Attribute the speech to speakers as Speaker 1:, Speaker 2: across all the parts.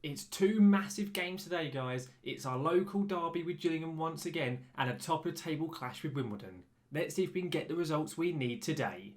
Speaker 1: It's two massive games today, guys. It's our local derby with Gillingham once again and a top of the table clash with Wimbledon. Let's see if we can get the results we need today.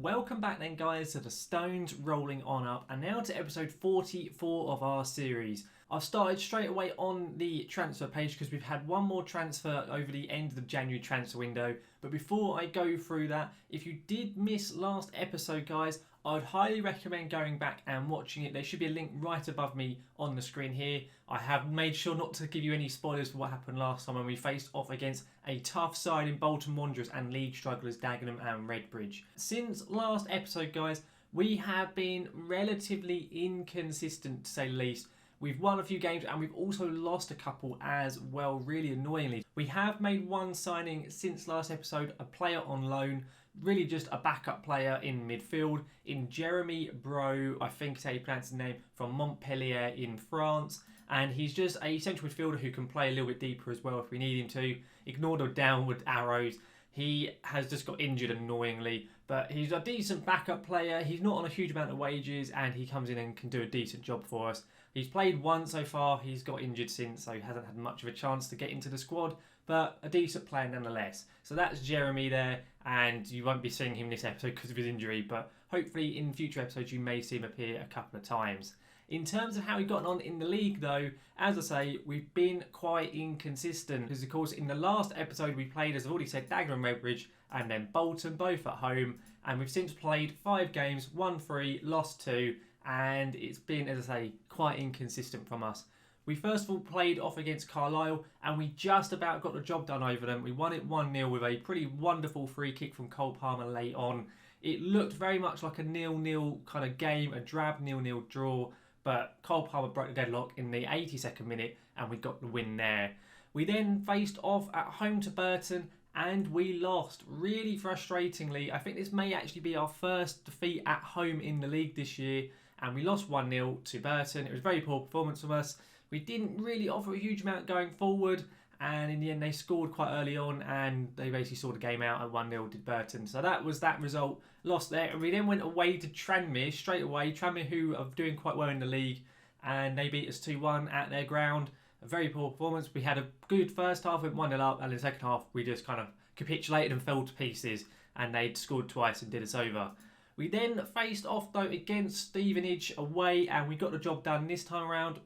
Speaker 1: Welcome back then, guys, to the Stones rolling on up, and now to episode 44 of our series. I've started straight away on the transfer page because we've had one more transfer over the end of the January transfer window. But before I go through that, if you did miss last episode, guys, I'd highly recommend going back and watching it. There should be a link right above me on the screen here. I have made sure not to give you any spoilers for what happened last time when we faced off against a tough side in Bolton Wanderers and league strugglers Dagenham and Redbridge. Since last episode, guys, we have been relatively inconsistent, to say the least. We've won a few games and we've also lost a couple as well, really annoyingly. We have made one signing since last episode, a player on loan, really just a backup player in midfield, in Jeremy Bro, I think is how you pronounce his name, from Montpellier in France. And he's just a central midfielder who can play a little bit deeper as well if we need him to. Ignore the downward arrows. He has just got injured annoyingly, but he's a decent backup player. He's not on a huge amount of wages and he comes in and can do a decent job for us. He's played once so far, he's got injured since, so he hasn't had much of a chance to get into the squad, but a decent player nonetheless. So that's Jeremy there, and you won't be seeing him this episode because of his injury, but hopefully in future episodes you may see him appear a couple of times. In terms of how we've gotten on in the league though, as I say, we've been quite inconsistent because of course in the last episode we played, as I've already said, Dagenham and Redbridge and then Bolton, both at home, and we've since played 5 games, won 3, lost 2, and it's been, as I say, quite inconsistent from us. We first of all played off against Carlisle and we just about got the job done over them. We won it 1-0 with a pretty wonderful free kick from Cole Palmer late on. It looked very much like a 0-0 kind of game, a drab 0-0 draw, but Cole Palmer broke the deadlock in the 82nd minute and we got the win there. We then faced off at home to Burton and we lost, really frustratingly. I think this may actually be our first defeat at home in the league this year, and we lost 1-0 to Burton. It was a very poor performance from us. We didn't really offer a huge amount going forward, and in the end they scored quite early on and they basically saw the game out at 1-0 to Burton. So that was that result, lost there. And we then went away to Tranmere straight away. Tranmere, who are doing quite well in the league, and they beat us 2-1 at their ground. A very poor performance. We had a good first half, went 1-0 up, and in the second half we just kind of capitulated and fell to pieces, and they'd scored twice and did us over. We then faced off though against Stevenage away and we got the job done this time around.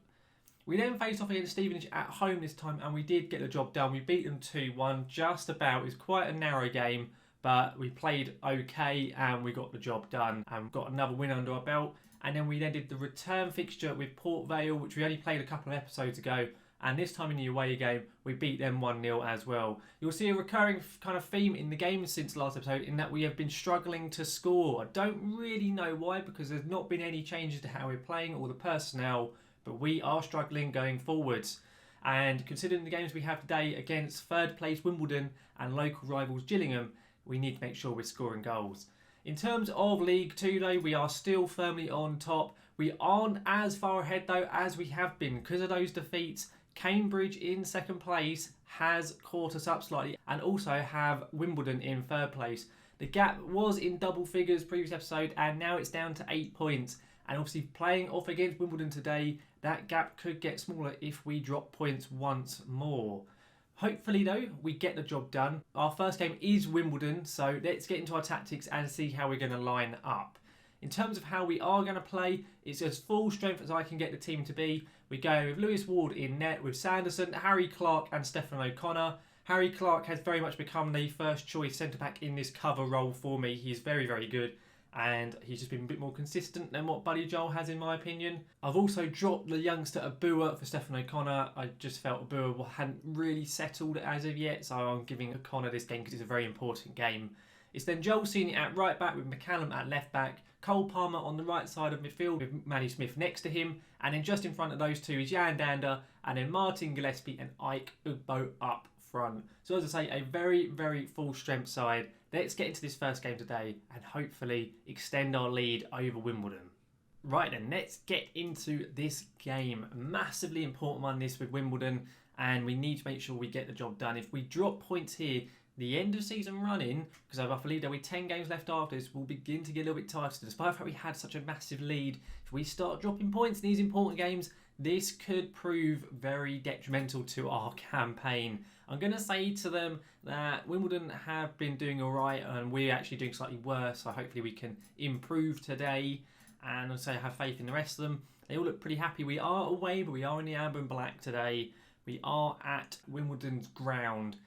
Speaker 1: We then faced off against Stevenage at home this time and we did get the job done. We beat them 2-1 just about. It was quite a narrow game, but we played okay and we got the job done and got another win under our belt. And then we then did the return fixture with Port Vale, which we only played a couple of episodes ago. And this time in the away game, we beat them 1-0 as well. You'll see a recurring kind of theme in the game since last episode in that we have been struggling to score. I don't really know why, because there's not been any changes to how we're playing or the personnel, but we are struggling going forwards. And considering the games we have today against third place Wimbledon and local rivals Gillingham, we need to make sure we're scoring goals. In terms of League 2 though, we are still firmly on top. We aren't as far ahead though as we have been because of those defeats. Cambridge in second place has caught us up slightly and also have Wimbledon in third place. The gap was in double figures previous episode and now it's down to 8 points. And obviously playing off against Wimbledon today, that gap could get smaller if we drop points once more. Hopefully though, we get the job done. Our first game is Wimbledon, so let's get into our tactics and see how we're going to line up. In terms of how we are going to play, it's as full strength as I can get the team to be. We go with Lewis Ward in net with Sanderson, Harry Clark and Stephen O'Connor. Harry Clark has very much become the first choice centre-back in this cover role for me. He's very, very good. And he's just been a bit more consistent than what Buddy Joel has in my opinion. I've also dropped the youngster Abua for Stephen O'Connor. I just felt Abua hadn't really settled as of yet, so I'm giving O'Connor this game because it's a very important game. It's then Joel Senior at right back with McCallum at left back, Cole Palmer on the right side of midfield with Manny Smith next to him, and then just in front of those two is Jan Dander, and then Martin Gillespie and Ike Ugbo up front. So as I say, a very, very full strength side. Let's get into this first game today and hopefully extend our lead over Wimbledon. Right then, let's get into this game. Massively important one this with Wimbledon, and we need to make sure we get the job done. If we drop points here, the end of season running, because I believe there'll be 10 games left after this, will begin to get a little bit tighter. Despite the fact we had such a massive lead, if we start dropping points in these important games, this could prove very detrimental to our campaign. I'm going to say to them that Wimbledon have been doing all right and we're actually doing slightly worse, so hopefully we can improve today, and also have faith in the rest of them. They all look pretty happy. We are away, but we are in the amber and black today. We are at Wimbledon's ground.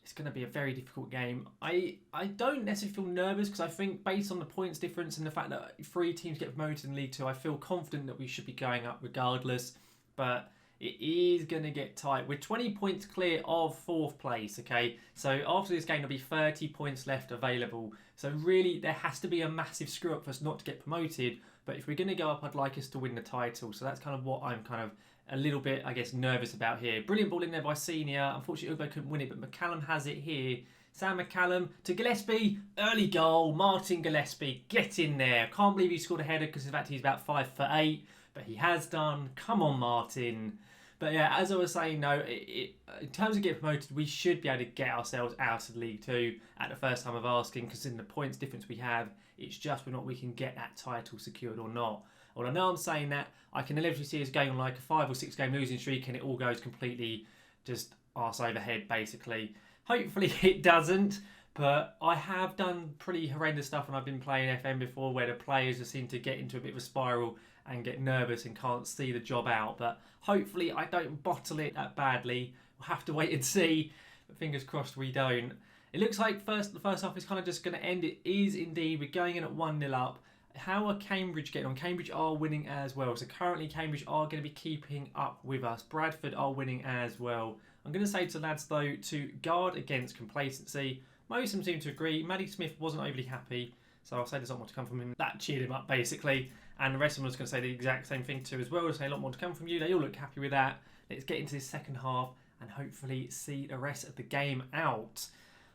Speaker 1: It's going to be a very difficult game. I don't necessarily feel nervous because I think based on the points difference and the fact that 3 teams get promoted in League 2, I feel confident that we should be going up regardless. But it is going to get tight. We're 20 points clear of 4th place, okay? So after this game, there'll be 30 points left available. So really, there has to be a massive screw-up for us not to get promoted. But if we're going to go up, I'd like us to win the title. So that's kind of what I'm kind of a little bit, I guess, nervous about here. Brilliant ball in there by Senior. Unfortunately, Ugbo couldn't win it, but McCallum has it here. Sam McCallum to Gillespie. Early goal. Martin Gillespie, get in there. Can't believe he scored a header because in fact he's about 5'8", but he has done. Come on, Martin. But yeah, as I was saying, no, in terms of getting promoted, we should be able to get ourselves out of League 2 at the first time of asking, because in the points difference we have, it's just whether or not we can get that title secured or not. Well, I know I'm saying that, I can literally see us going on like a 5 or 6 game losing streak and it all goes completely just arse over head, basically. Hopefully it doesn't, but I have done pretty horrendous stuff when I've been playing FM before, where the players just seem to get into a bit of a spiral and get nervous and can't see the job out. But hopefully I don't bottle it that badly. We'll have to wait and see, but fingers crossed we don't. It looks like the first half is kind of just going to end. It is indeed. We're going in at 1-0 up. How are Cambridge getting on? Cambridge are winning as well. So currently Cambridge are going to be keeping up with us. Bradford are winning as well. I'm going to say to lads, though, to guard against complacency. Most of them seem to agree. Maddie Smith wasn't overly happy, so I'll say there's a lot more to come from him. That cheered him up, basically. And the rest of them was going to say the exact same thing too as well. Say a lot more to come from you. They all look happy with that. Let's get into this second half and hopefully see the rest of the game out.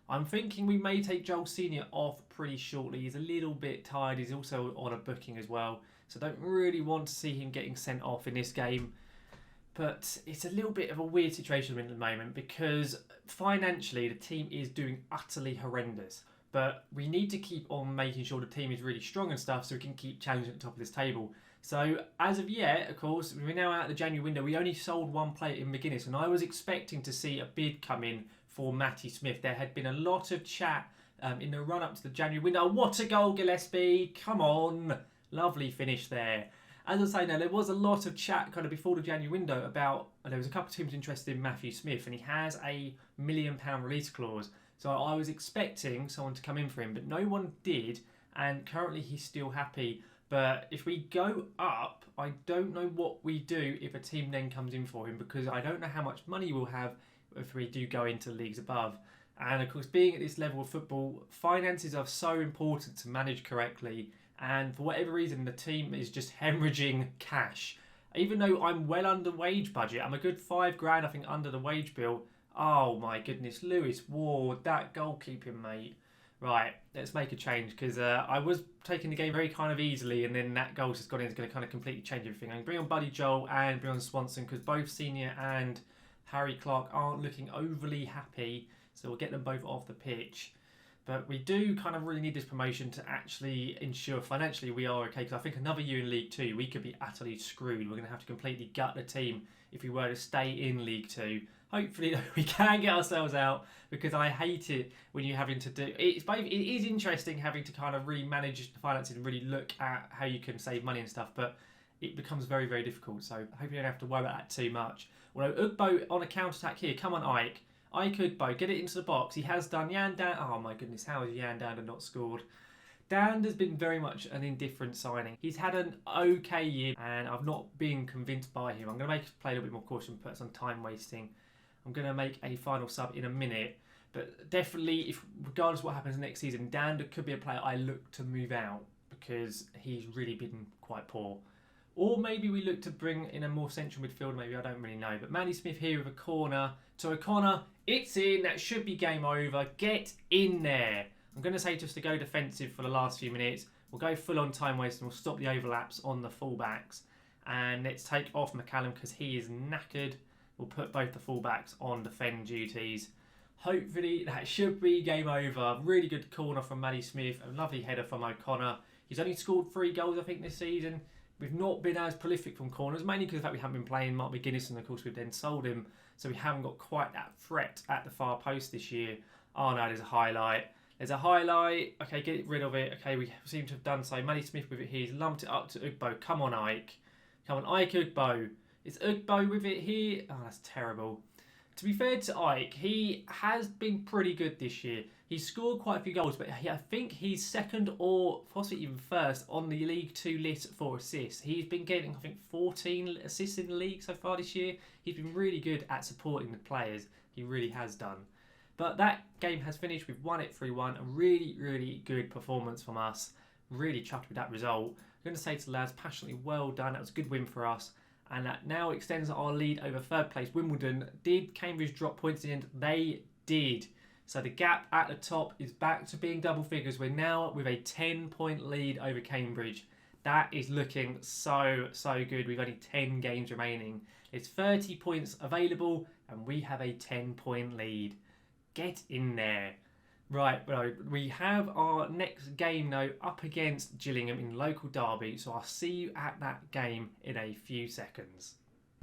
Speaker 1: I'm thinking we may take Joel Senior off pretty shortly. He's a little bit tired. He's also on a booking as well. So I don't really want to see him getting sent off in this game. But it's a little bit of a weird situation at the moment because financially the team is doing utterly horrendous. But we need to keep on making sure the team is really strong and stuff so we can keep challenging at the top of this table. So as of yet, of course, we're now out of the January window. We only sold 1 player in McGuinness, and I was expecting to see a bid come in for Matty Smith. There had been a lot of chat in the run-up to the January window. What a goal, Gillespie. Come on. Lovely finish there. As I say now, there was a lot of chat kind of before the January window about, there was a couple of teams interested in Matthew Smith, and he has a £1 million release clause. So I was expecting someone to come in for him, but no one did, and currently he's still happy. But if we go up, I don't know what we do if a team then comes in for him, because I don't know how much money we'll have if we do go into leagues above. And of course, being at this level of football, finances are so important to manage correctly. And for whatever reason, the team is just hemorrhaging cash. Even though I'm well under wage budget, I'm a good £5,000, I think, under the wage bill. Oh my goodness, Lewis Ward, that goalkeeping, mate. Right, let's make a change, because I was taking the game very kind of easily, and then that goal's just gone in. It's going to kind of completely change everything. I'm going to bring on Buddy Joel and bring on Swanson, because both Senior and Harry Clark aren't looking overly happy, so we'll get them both off the pitch. But we do kind of really need this promotion to actually ensure financially we are okay, because I think another year in League 2 we could be utterly screwed. We're going to have to completely gut the team if we were to stay in League 2. Hopefully we can get ourselves out, because I hate it when you're having to do... It is interesting having to kind of really manage the finances and really look at how you can save money and stuff, but it becomes very, very difficult. So I hope you don't have to worry about that too much. Although Ugbo on a counter-attack here. Come on, Ike. Ike Ugbo, get it into the box. He has done. Yan Dan... Oh my goodness, how has Yan Dan not scored? Dan has been very much an indifferent signing. He's had an okay year, and I've not been convinced by him. I'm going to make us play a little bit more caution, put some time wasting. I'm going to make a final sub in a minute, but definitely, if regardless of what happens next season, Dan could be a player I look to move out, because he's really been quite poor. Or maybe we look to bring in a more central midfielder, maybe, I don't really know. But Manny Smith here with a corner to O'Connor. It's in, that should be game over. Get in there. I'm going to say just to go defensive for the last few minutes. We'll go full on time waste and we'll stop the overlaps on the fullbacks. And let's take off McCallum because he is knackered. We'll put both the fullbacks on defend duties. Hopefully that should be game over. Really good corner from Matty Smith. A lovely header from O'Connor. He's only scored 3 goals, I think, this season. We've not been as prolific from corners, mainly because of the fact we haven't been playing Mark McGuinness, and of course we've then sold him. So we haven't got quite that threat at the far post this year. Oh no, there's a highlight. There's a highlight. Okay, get rid of it. Okay, we seem to have done so. Matty Smith with it here. He's lumped it up to Ugbo. Come on, Ike. Come on, Ike Ugbo. Is Ugbo with it here? Oh, that's terrible. To be fair to Ike, he has been pretty good this year. He's scored quite a few goals, but I think he's second or possibly even first on the League 2 list for assists. He's been getting, I think, 14 assists in the league so far this year. He's been really good at supporting the players. He really has done. But that game has finished. We've won it 3-1. A really, really good performance from us. Really chuffed with that result. I'm going to say to the lads, passionately, well done. That was a good win for us. And that now extends our lead over third place Wimbledon. Did Cambridge drop points in the end? They did. So the gap at the top is back to being double figures. We're now with a 10-point lead over Cambridge. That is looking so, so good. We've only 10 games remaining. There's 30 points available and we have a 10-point lead. Get in there. Right, we have our next game now up against Gillingham in local derby. So I'll see you at that game in a few seconds.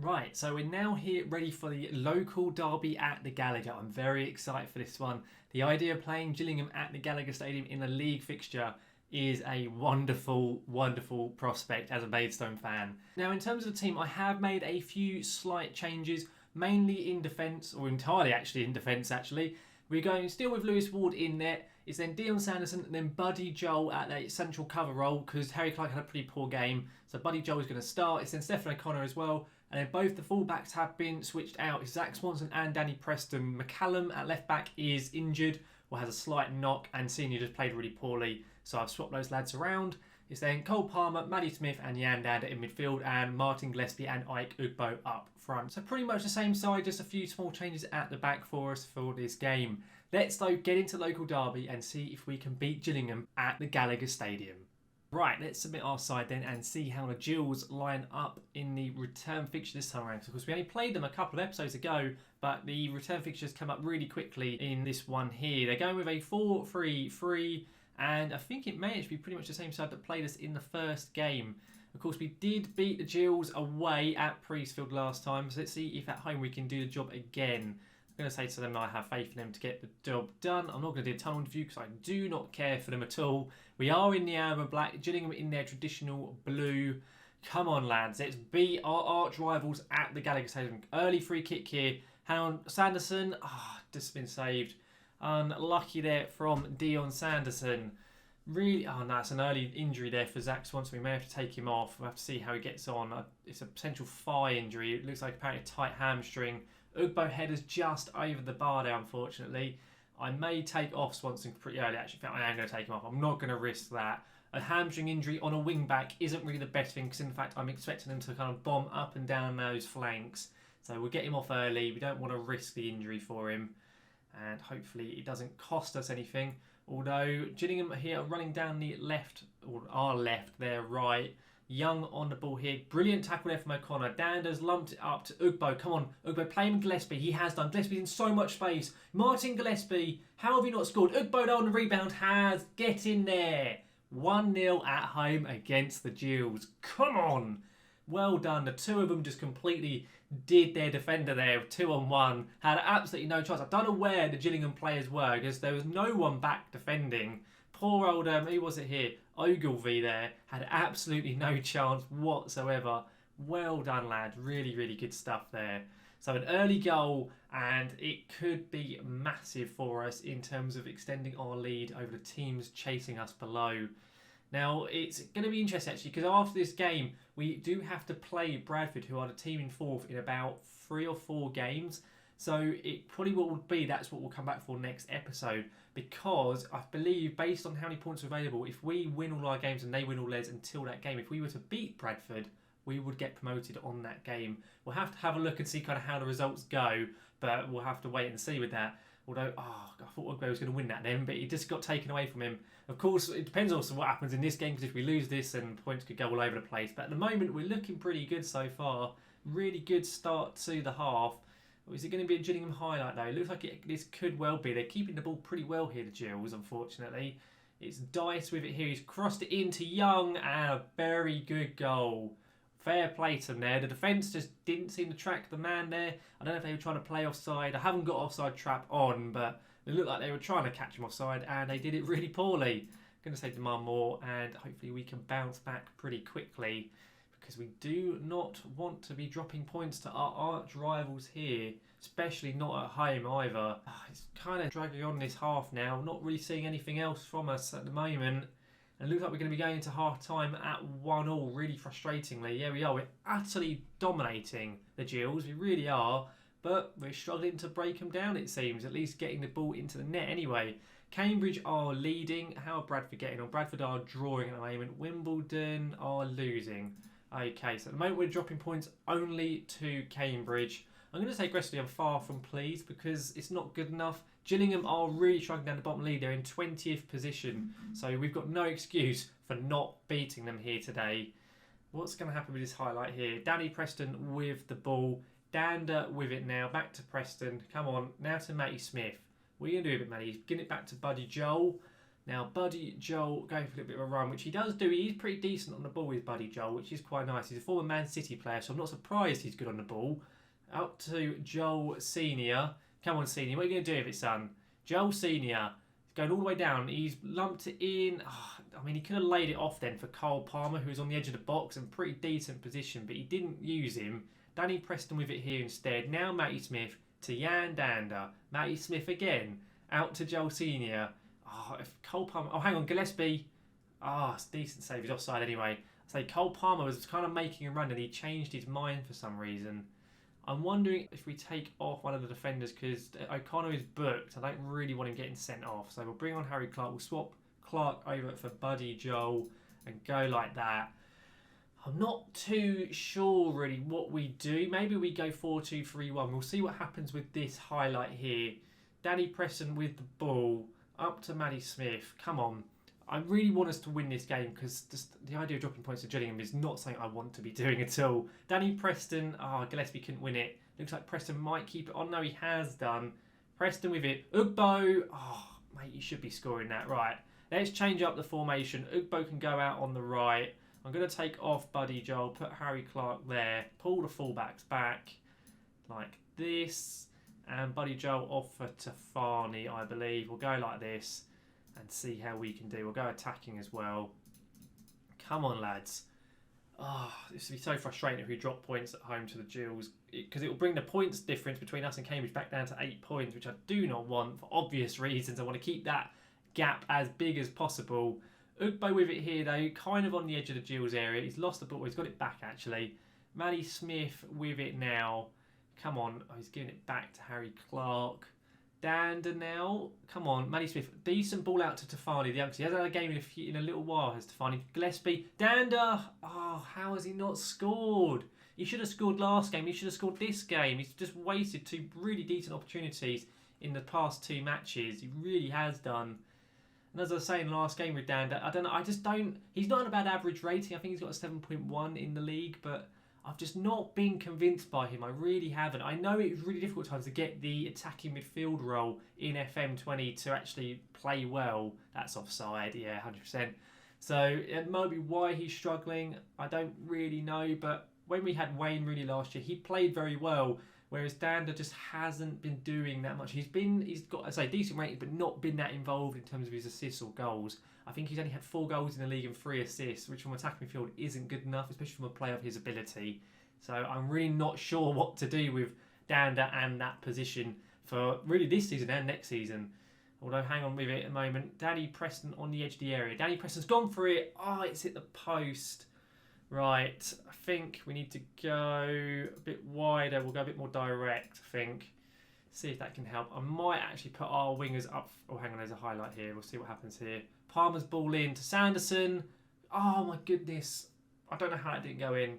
Speaker 1: Right, so we're now here ready for the local derby at the Gallagher. I'm very excited for this one. The idea of playing Gillingham at the Gallagher Stadium in a league fixture is a wonderful, wonderful prospect as a Maidstone fan. Now, in terms of the team, I have made a few slight changes, mainly in defence, or entirely actually in defence actually. We're going still with Lewis Ward in net. It's then Dion Sanderson and then Buddy Joel at that central cover role because Harry Clark had a pretty poor game. So Buddy Joel is going to start. It's then Stephen O'Connor as well. And then both the fullbacks have been switched out. It's Zach Swanson and Danny Preston. McCallum at left back is injured or has a slight knock, and Senior just played really poorly. So I've swapped those lads around. It's then Cole Palmer, Matty Smith and Yandanda in midfield, and Martin Gillespie and Ike Ugbo up front. So pretty much the same side, just a few small changes at the back for us for this game. Let's though get into local derby and see if we can beat Gillingham at the Gallagher Stadium. Right, let's submit our side then and see how the Gills line up in the return fixture this time around. Of course, we only played them a couple of episodes ago, but the return fixtures come up really quickly in this one here. They're going with a 4-3-3, and I think it may actually be pretty much the same side that played us in the first game. Of course, we did beat the Gills away at Priestfield last time, so let's see if at home we can do the job again. I'm going to say to them I have faith in them to get the job done. I'm not going to do a tunnel interview because I do not care for them at all. We are in the amber black, Gillingham in their traditional blue. Come on, lads. Let's beat our arch rivals at the Gallagher Stadium. Early free kick here. Hang on, Sanderson. Just been saved. Unlucky there from Dion Sanderson. Really, no, it's an early injury there for Zach Swanson. We may have to take him off. We'll have to see how he gets on. It's a potential thigh injury. It looks like apparently a tight hamstring. Ugbo header's just over the bar there, unfortunately. I may take off Swanson pretty early, actually. In fact, I am going to take him off. I'm not going to risk that. A hamstring injury on a wing-back isn't really the best thing because, in fact, I'm expecting them to kind of bomb up and down those flanks. So we'll get him off early. We don't want to risk the injury for him. And hopefully it doesn't cost us anything. Although Gillingham here running down the left, or our left, their right. Young on the ball here. Brilliant tackle there from O'Connor. Dander's lumped it up to Ugbo. Come on, Ugbo, play him Gillespie. He has done. Gillespie's in so much space. Martin Gillespie, how have you not scored? Ugbo on the rebound has. Get in there. 1-0 at home against the Gills. Come on. Well done. The two of them just completely did their defender there. 2-on-1. Had absolutely no chance. I don't know where the Gillingham players were because there was no one back defending. Poor old, who was it here? Ogilvie there had absolutely no chance whatsoever. Well done, lad. Really, really good stuff there. So an early goal, and it could be massive for us in terms of extending our lead over the teams chasing us below. Now, it's going to be interesting, actually, because after this game, we do have to play Bradford, who are the team in fourth, in about 3 or 4 games. So it probably will be that's what we'll come back for next episode, because I believe based on how many points are available, if we win all our games and they win all theirs until that game, if we were to beat Bradford, we would get promoted on that game. We'll have to have a look and see kind of how the results go, but we'll have to wait and see with that. Although, I thought Ugbo was going to win that then, but he just got taken away from him. Of course, it depends also what happens in this game, because if we lose this, then points could go all over the place. But at the moment, we're looking pretty good so far. Really good start to the half. Is it going to be a Gillingham highlight though? It looks like this could well be. They're keeping the ball pretty well here, the Gills, unfortunately. It's Dice with it here. He's crossed it into Young, and a very good goal. Fair play to them there. The defence just didn't seem to track the man there. I don't know if they were trying to play offside. I haven't got offside trap on, but it looked like they were trying to catch him offside, and they did it really poorly. I'm going to say demand more, and hopefully we can bounce back pretty quickly, because we do not want to be dropping points to our arch rivals here, especially not at home either. It's kind of dragging on this half now. Not really seeing anything else from us at the moment. And it looks like we're going to be going into half-time at 1-1, really frustratingly. Yeah, we are. We're utterly dominating the Gills. We really are. But we're struggling to break them down, it seems. At least getting the ball into the net anyway. Cambridge are leading. How are Bradford getting on? Bradford are drawing at the moment. Wimbledon are losing. Okay, so at the moment we're dropping points only to Cambridge. I'm going to say aggressively I'm far from pleased, because it's not good enough. Gillingham are really struggling down the bottom league. They're in 20th position. So we've got no excuse for not beating them here today. What's going to happen with this highlight here? Danny Preston with the ball. Dander with it now. Back to Preston. Come on. Now to Matty Smith. What are you going to do with it, Matty? He's giving it back to Buddy Joel. Now, Buddy Joel going for a little bit of a run, which he does do. He's pretty decent on the ball with Buddy Joel, which is quite nice. He's a former Man City player, so I'm not surprised he's good on the ball. Up to Joel Senior. Come on, Senior. What are you going to do with it, son? Joel Senior. He's going all the way down. He's lumped it in. I mean, he could have laid it off then for Cole Palmer, who's on the edge of the box and pretty decent position, but he didn't use him. Danny Preston with it here instead. Now Matty Smith to Jan Dander. Matty Smith again. Out to Joel Senior. If Cole Palmer... hang on. Gillespie. It's a decent save. He's offside anyway. I say Cole Palmer was kind of making a run and he changed his mind for some reason. I'm wondering if we take off one of the defenders, because O'Connor is booked. I don't really want him getting sent off. So we'll bring on Harry Clark. We'll swap Clark over for Buddy Joel and go like that. I'm not too sure really what we do. Maybe we go 4-2-3-1. We'll see what happens with this highlight here. Danny Preston with the ball. Up to Matty Smith. Come on. I really want us to win this game, because just the idea of dropping points to Gillingham is not something I want to be doing at all. Danny Preston. Gillespie couldn't win it. Looks like Preston might keep it on. No, he has done. Preston with it. Ugbo. Mate, you should be scoring that. Right. Let's change up the formation. Ugbo can go out on the right. I'm going to take off Buddy Joel. Put Harry Clark there. Pull the fullbacks back. Like this. And Buddy Joel off for Tafani, I believe. We'll go like this and see how we can do. We'll go attacking as well. Come on, lads. This would be so frustrating if we drop points at home to the Gills, because it will bring the points difference between us and Cambridge back down to 8 points, which I do not want for obvious reasons. I want to keep that gap as big as possible. Ugbo with it here, though, kind of on the edge of the Gills area. He's lost the ball. He's got it back, actually. Matty Smith with it now. Come on. He's giving it back to Harry Clark. Dander now. Come on. Matty Smith. Decent ball out to Tafani, the youngster. He hasn't had a game in a little while, has Tafani. Gillespie. Dander. How has he not scored? He should have scored last game. He should have scored this game. He's just wasted 2 really decent opportunities in the past 2 matches. He really has done. And as I was saying last game with Dander, I don't know. He's not on a bad average rating. I think he's got a 7.1 in the league, but I've just not been convinced by him. I really haven't. I know it was really difficult at times to get the attacking midfield role in FM20 to actually play well. That's offside, yeah, 100%. So it might be why he's struggling. I don't really know. But when we had Wayne Rooney last year, he played very well, whereas Dander just hasn't been doing that much. He's got, I say, decent rating, but not been that involved in terms of his assists or goals. I think he's only had 4 goals in the league and 3 assists, which from attacking midfield isn't good enough, especially from a player of his ability. So I'm really not sure what to do with Dander and that position for really this season and next season. Although, hang on with it a moment. Danny Preston on the edge of the area. Danny Preston's gone for it. It's hit the post. Right, I think we need to go a bit wider. We'll go a bit more direct, I think. See if that can help. I might actually put our wingers up. Hang on, there's a highlight here. We'll see what happens here. Palmer's ball in to Sanderson. Oh, my goodness. I don't know how that didn't go in.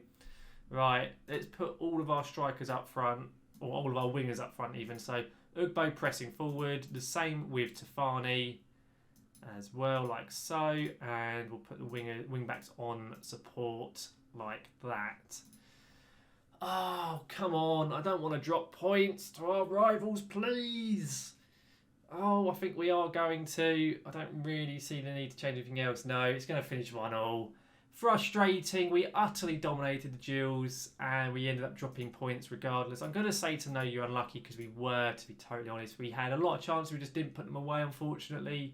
Speaker 1: Right, let's put all of our strikers up front. or all of our wingers up front even. So Ugbo pressing forward, the same with Tafani as well, like so, and we'll put the wing backs on support like that. Oh, come on, I don't want to drop points to our rivals, please. Oh, I think we are going to. I don't really see the need to change anything else. No, it's going to finish 1-1. Frustrating. We utterly dominated the duels and we ended up dropping points regardless. I'm going to say to no, you're unlucky, because we were, to be totally honest. We had a lot of chances, we just didn't put them away, unfortunately.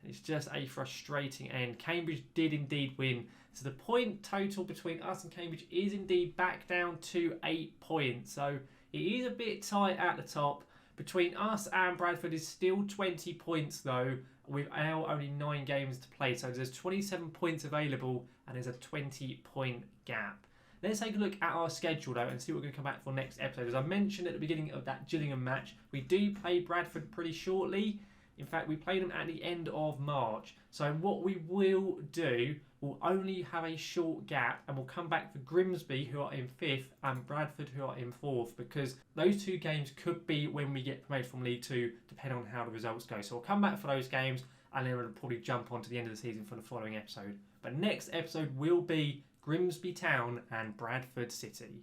Speaker 1: It's just a frustrating end. Cambridge did indeed win. So the point total between us and Cambridge is indeed back down to 8 points. So it is a bit tight at the top. Between us and Bradford is still 20 points though, with our only 9 games to play. So there's 27 points available and there's a 20-point gap. Let's take a look at our schedule though and see what we're going to come back for next episode. As I mentioned at the beginning of that Gillingham match, we do play Bradford pretty shortly. In fact, we play them at the end of March. So what we will do, we'll only have a short gap and we'll come back for Grimsby, who are in 5th, and Bradford, who are in 4th, because those 2 games could be when we get promoted from League 2, depending on how the results go. So we'll come back for those games and then we'll probably jump on to the end of the season for the following episode. But next episode will be Grimsby Town and Bradford City.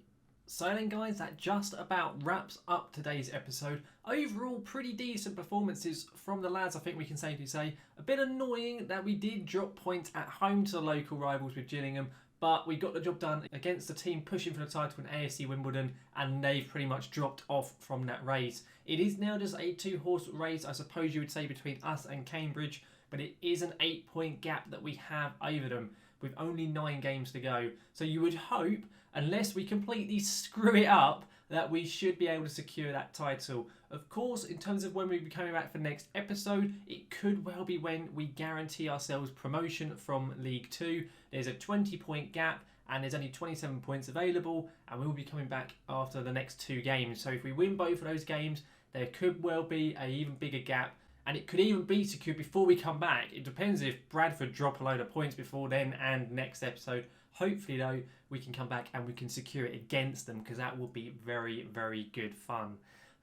Speaker 1: So then guys, that just about wraps up today's episode. Overall, pretty decent performances from the lads, I think we can safely say. A bit annoying that we did drop points at home to the local rivals with Gillingham, but we got the job done against the team pushing for the title in AFC Wimbledon, and they've pretty much dropped off from that race. It is now just a 2-horse race, I suppose you would say, between us and Cambridge, but it is an 8-point gap that we have over them, with only 9 games to go. So you would hope, unless we completely screw it up, that we should be able to secure that title. Of course, in terms of when we'll be coming back for next episode, it could well be when we guarantee ourselves promotion from League 2. There's a 20-point gap and there's only 27 points available, and we'll be coming back after the next 2 games. So if we win both of those games, there could well be an even bigger gap, and it could even be secured before we come back. It depends if Bradford drop a load of points before then and next episode. Hopefully though, we can come back and we can secure it against them, because that will be very, very good fun.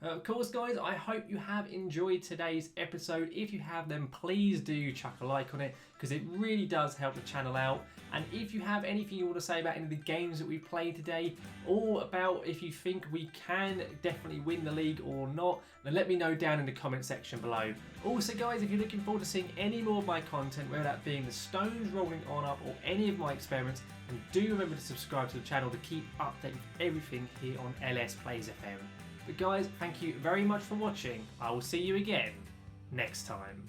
Speaker 1: Of course guys, I hope you have enjoyed today's episode. If you have, then please do chuck a like on it, because it really does help the channel out. And if you have anything you want to say about any of the games that we played today, or about if you think we can definitely win the league or not, then let me know down in the comment section below. Also guys, if you're looking forward to seeing any more of my content, whether that being the stones rolling on up or any of my experiments, and do remember to subscribe to the channel to keep updated with everything here on LS Plays FM. But guys, thank you very much for watching. I will see you again next time.